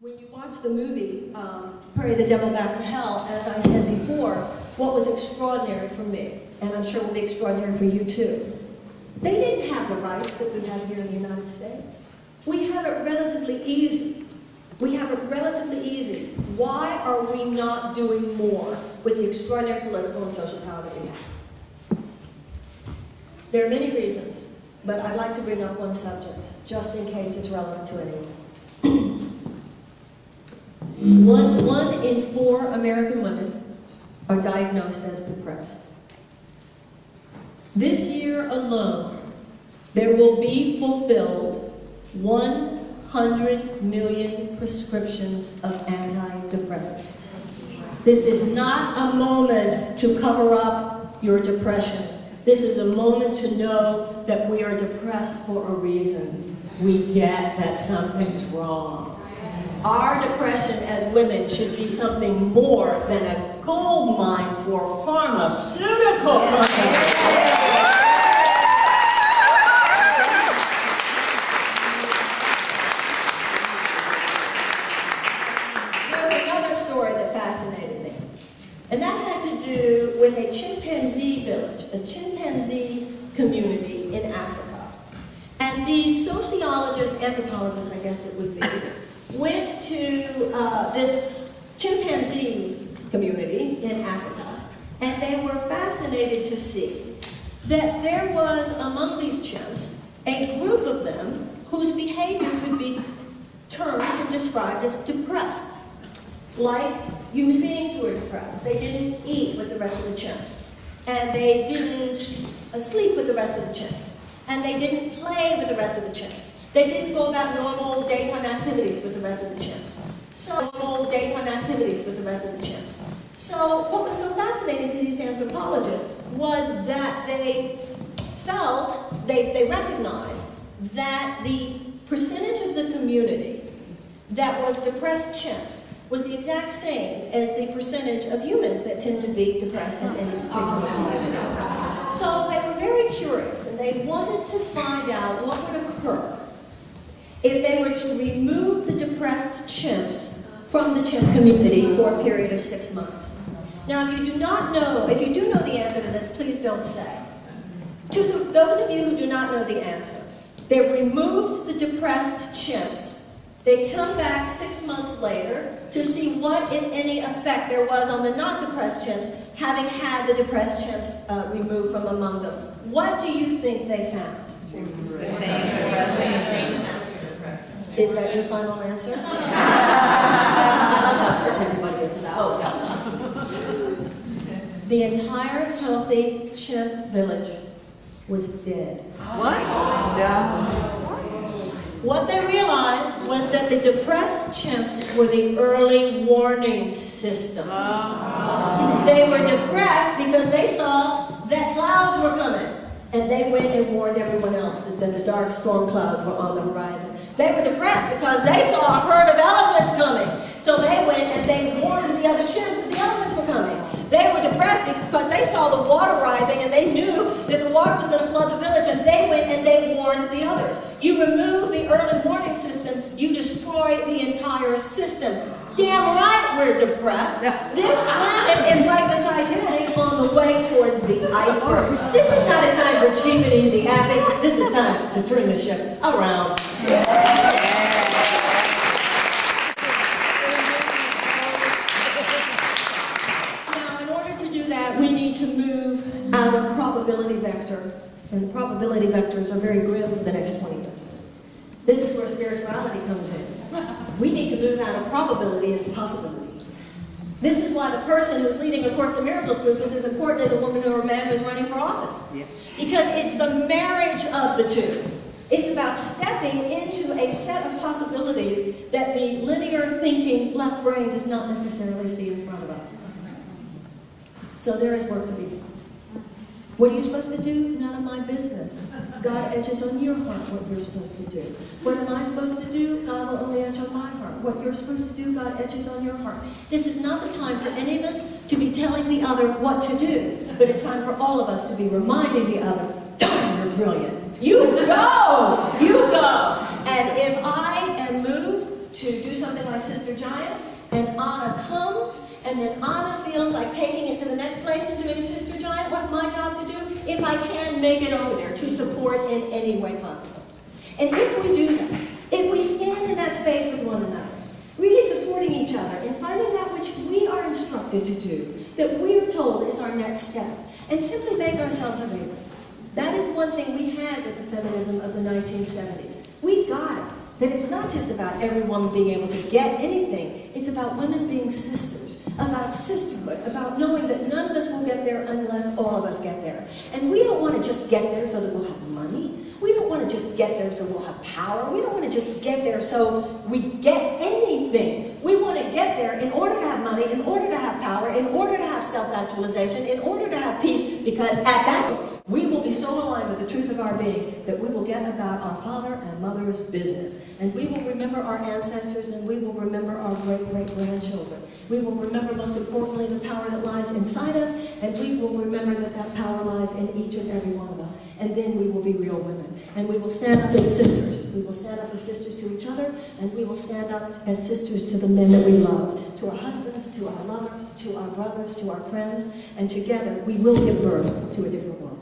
When you watch the movie, Pray the Devil Back to Hell, as I said before, what was extraordinary for me, and I'm sure will be extraordinary for you too, they didn't have the rights that we have here in the United States. We have it relatively easy. We have it relatively easy. Why are we not doing more with the extraordinary political and social power that we have? There are many reasons, but I'd like to bring up one subject, just in case it's relevant to anyone. One in 4 American women are diagnosed as depressed. This year alone, there will be fulfilled 100 million prescriptions of antidepressants. This is not a moment to cover up your depression. This is a moment to know that we are depressed for a reason. We get that something's wrong. Our depression as women should be something more than a gold mine for pharmaceutical companies. There's another story that fascinated me, and that had to do with a chimpanzee village, a chimpanzee community in Africa. And these sociologists, anthropologists, I guess it would be, went to this chimpanzee community in Africa, and they were fascinated to see that there was among these chimps a group of them whose behavior could be termed and described as depressed. Like human beings who were depressed. They didn't eat with the rest of the chimps, and they didn't sleep with the rest of the chimps, and they didn't play with the rest of the chimps. They didn't go about normal daytime activities with the rest of the chimps. So what was so fascinating to these anthropologists was that they felt, they recognized that the percentage of the community that was depressed chimps was the exact same as the percentage of humans that tend to be depressed in any particular community. So they were very curious, and they wanted to find out what would occur if they were to remove the depressed chimps from the chimp community for a period of 6 months. Now, if you do know the answer to this, please don't say. To those of you who do not know the answer, they've removed the depressed chimps. They come back 6 months later to see what, if any, effect there was on the not depressed chimps, having had the depressed chimps removed from among them. What do you think they found? Is that your final answer? I'm certain everybody gets that. Oh, yeah. The entire healthy chimp village was dead. What? No. What they realized was that the depressed chimps were the early warning system. They were depressed because they saw that clouds were coming. And they went and warned everyone else that the dark storm clouds were on the horizon. They were depressed because they saw a herd of elephants coming. So they went and they warned the other chimps that the elephants were coming. They were depressed because they saw the water rising and they knew that the water was going to flood the village, and they went and they warned the others. You remove the early warning system, you destroy the entire system. Damn right we're depressed. This planet is like the Titanic on the way towards the iceberg. This is not a time for cheap and easy happy. This is time to turn the ship around. Now, in order to do that, we need to move out of probability vector. And the probability vectors are very grim for the next 20 years. This is where spirituality comes in. We need to move out of probability into possibility. This is why the person who's leading a Course in Miracles group is as important as a woman or a man who's running for office. Yeah. Because it's the marriage of the two. It's about stepping into a set of possibilities that the linear thinking left brain does not necessarily see in front of us. So there is work to be done. What are you supposed to do? None of my business. God etches on your heart what you're supposed to do. What am I supposed to do? God will only etch on my heart. What you're supposed to do, God etches on your heart. This is not the time for any of us to be telling the other what to do, but it's time for all of us to be reminding the other, darn, you're brilliant. You go! You go! And if I am moved to do something like Sister Giant, and Anna comes, and then Anna feels like taking it to the next place and doing a Sister Giant, what's my job to do? If I can, make it over there to support in any way possible. And if we do that, if we stand in that space with one another, really supporting each other and finding that which we are instructed to do, that we are told is our next step, and simply make ourselves available. That is one thing we had with the feminism of the 1970s. We got it. That it's not just about every woman being able to get anything. It's about women being sisters, about sisterhood, about knowing that none of us will get there unless all of us get there. And we don't want to just get there so that we'll have money. We don't want to just get there so we'll have power. We don't want to just get there so we get anything. We want to get there in order to have money, in order to have power, in order to have self-actualization, in order to have peace, because at that point, we will be so aligned with the truth of our being that we will get about our father and mother's business. And we will remember our ancestors, and we will remember our great-great-grandchildren. We will remember, most importantly, the power that lies inside us, and we will remember that that power lies in each and every one of us. And then we will be real women. And we will stand up as sisters. We will stand up as sisters to each other, and we will stand up as sisters to the men that we love, to our husbands, to our lovers, to our brothers, to our friends, and together we will give birth to a different world.